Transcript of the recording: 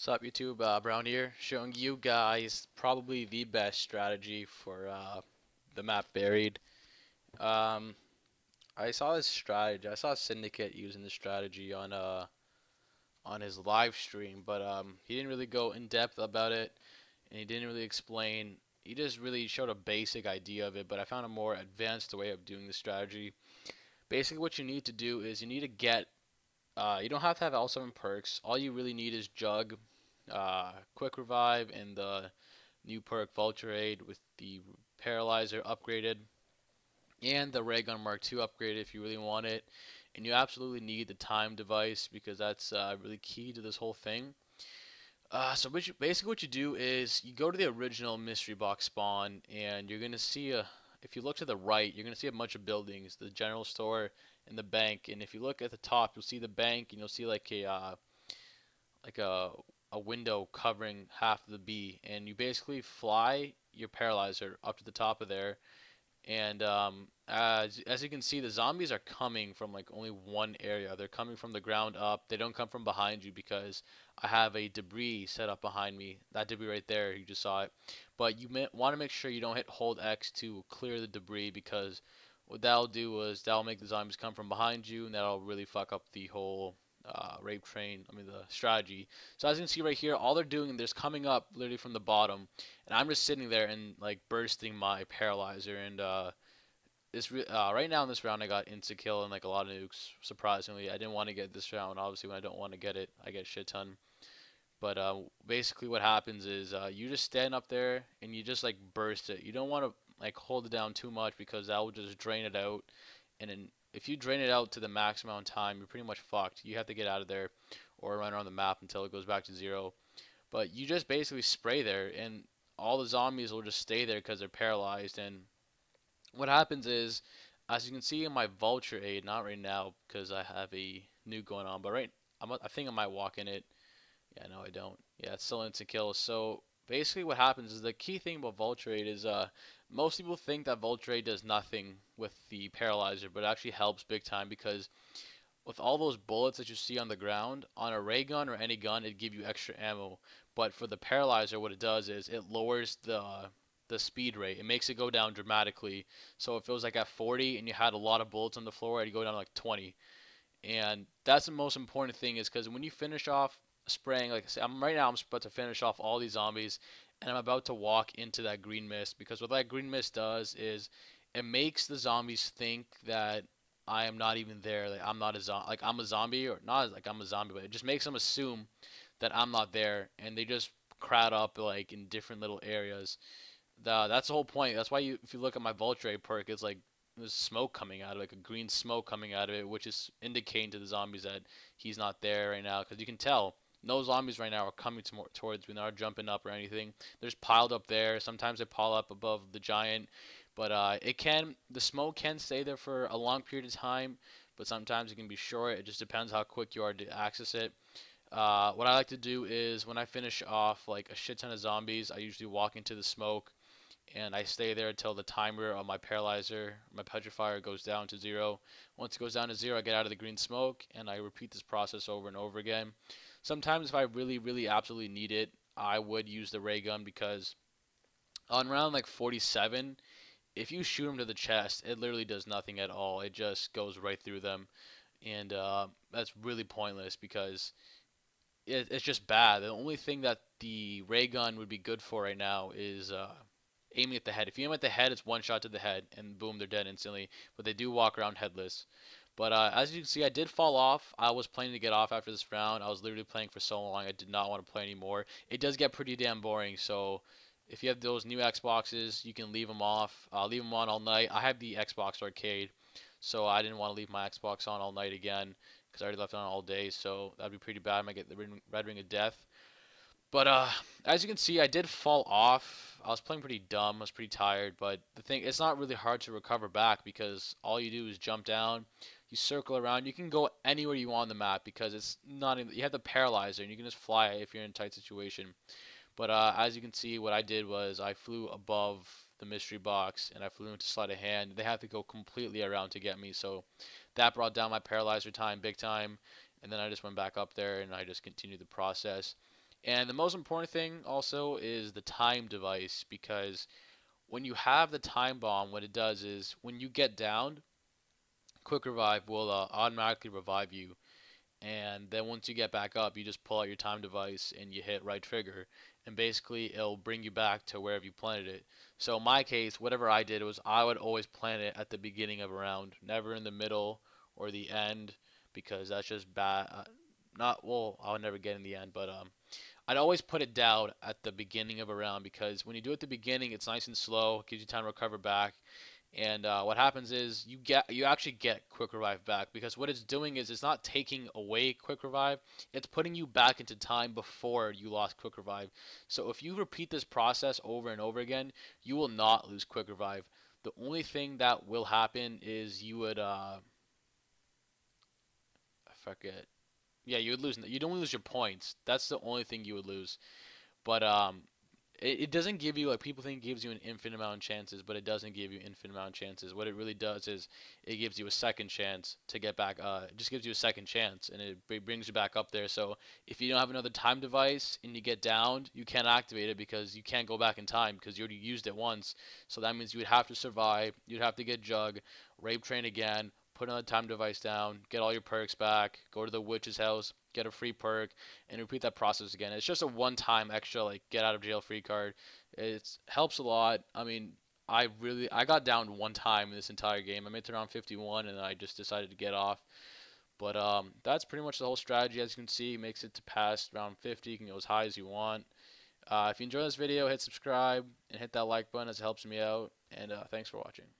What's up, YouTube? Brown here, showing you guys probably the best strategy for the map buried. Um, I saw this strategy. I saw Syndicate using this strategy on his live stream, but he didn't really go in depth about it, and he didn't really explain. He just really showed a basic idea of it, but I found a more advanced way of doing the strategy. Basically, what you need to do is you need to get. You don't have to have all 7 perks. All you really need is Jug, Quick Revive, and the new perk Vulture Aid with the Paralyzer upgraded, and the Ray Gun Mark II upgraded if you really want it. And you absolutely need the time device because that's really key to this whole thing. Basically what you do is you go to the original mystery box spawn, and you're gonna see a. If you look to the right, you're gonna see a bunch of buildings, the general store and the bank. And if you look at the top, you'll see the bank, and you'll see like a window covering half of the B, and you basically fly your paralyzer up to the top of there. And as you can see, the zombies are coming from like only one area. They're coming from the ground up. They don't come from behind you because I have a debris set up behind me. That debris right there, you just saw it. But you want to make sure you don't hit hold X to clear the debris, because what that'll do is that'll make the zombies come from behind you, and that'll really fuck up the whole rape train. I mean the strategy. So as you can see right here, all they're doing, they're coming up literally from the bottom, and I'm just sitting there and like bursting my paralyzer. And right now in this round, I got insta kill and like a lot of nukes. Surprisingly, I didn't want to get this round. Obviously, when I don't want to get it, I get shit ton. But basically, what happens is you just stand up there and you just like burst it. You don't want to like hold it down too much because that will just drain it out. And then if you drain it out to the max amount of time, you're pretty much fucked. You have to get out of there or run around the map until it goes back to zero. But you just basically spray there, and all the zombies will just stay there because they're paralyzed. And what happens is, as you can see in my Vulture Aid, not right now because I have a nuke going on, but I think I might walk in it. Yeah, no, I don't. Yeah, it's still instant kill. So basically, what happens is the key thing about Vulture Aid is most people think that Vulture Aid does nothing with the paralyzer, but it actually helps big time because with all those bullets that you see on the ground, on a ray gun or any gun, it give you extra ammo. But for the paralyzer, what it does is it lowers the speed rate. It makes it go down dramatically. So if it was like at 40 and you had a lot of bullets on the floor, it'd go down to like 20. And that's the most important thing, is because when you finish off spraying, like I said, right now I'm about to finish off all these zombies, and I'm about to walk into that green mist, because what that green mist does is it makes the zombies think that I am not even there, like I'm not a zombie, like I'm a zombie, or not like I'm a zombie, but it just makes them assume that I'm not there, and they just crowd up like in different little areas. That's the whole point. That's why if you look at my Vulture perk, it's like there's smoke coming out of it, like a green smoke coming out of it, which is indicating to the zombies that he's not there right now. Because you can tell no zombies right now are coming towards me. They're not jumping up or anything. They're just piled up there. Sometimes they pile up above the giant, but the smoke can stay there for a long period of time, but sometimes it can be short. It just depends how quick you are to access it. What I like to do is when I finish off like a shit ton of zombies, I usually walk into the smoke, and I stay there until the timer on my paralyzer, my petrifier, goes down to zero. Once it goes down to zero, I get out of the green smoke, and I repeat this process over and over again. Sometimes if I really, really absolutely need it, I would use the ray gun, because on round like 47, if you shoot them to the chest, it literally does nothing at all. It just goes right through them, and that's really pointless because it's just bad. The only thing that the ray gun would be good for right now is aiming at the head. If you aim at the head, it's one shot to the head, and boom, they're dead instantly. But they do walk around headless. But as you can see, I did fall off. I was planning to get off after this round. I was literally playing for so long, I did not want to play anymore. It does get pretty damn boring, so if you have those new Xboxes, you can leave them off. Leave them on all night. I have the Xbox Arcade, so I didn't want to leave my Xbox on all night again, because I already left it on all day, so that'd be pretty bad. I might get the red ring of death. But as you can see, I did fall off. I was playing pretty dumb. I was pretty tired. But the thing, it's not really hard to recover back, because all you do is jump down, you circle around. You can go anywhere you want on the map, because it's not even, you have the paralyzer, and you can just fly if you're in a tight situation. But as you can see, what I did was I flew above the mystery box, and I flew into sleight of hand. They had to go completely around to get me, so that brought down my paralyzer time big time. And then I just went back up there, and I just continued the process. And the most important thing also is the time device, because when you have the time bomb, what it does is when you get down, quick revive will automatically revive you. And then once you get back up, you just pull out your time device and you hit right trigger, and basically it'll bring you back to wherever you planted it. So in my case, whatever I did was I would always plant it at the beginning of a round, never in the middle or the end, because that's just bad. Not well, I would never get in the end, but I'd always put it down at the beginning of a round, because when you do it at the beginning, it's nice and slow, gives you time to recover back. And what happens is you actually get quick revive back, because what it's doing is it's not taking away quick revive, it's putting you back into time before you lost quick revive. So if you repeat this process over and over again, you will not lose quick revive. The only thing that will happen is you would I forget. Yeah, you would lose. You don't lose your points. That's the only thing you would lose. But it doesn't give you, like, people think it gives you an infinite amount of chances, but it doesn't give you infinite amount of chances. What it really does is it gives you a second chance to get back. It just gives you a second chance, and it brings you back up there. So if you don't have another time device and you get downed, you can't activate it because you can't go back in time because you already used it once. So that means you would have to survive. You'd have to get jug, rape train again, put another time device down, get all your perks back, go to the witch's house, get a free perk, and repeat that process again. It's just a one-time extra, like, get out of jail free card. It helps a lot. I mean, I got down one time in this entire game. I made it around 51, and I just decided to get off. But that's pretty much the whole strategy. As you can see, it makes it to past round 50. You can go as high as you want. If you enjoyed this video, hit subscribe and hit that like button, as it helps me out. And thanks for watching.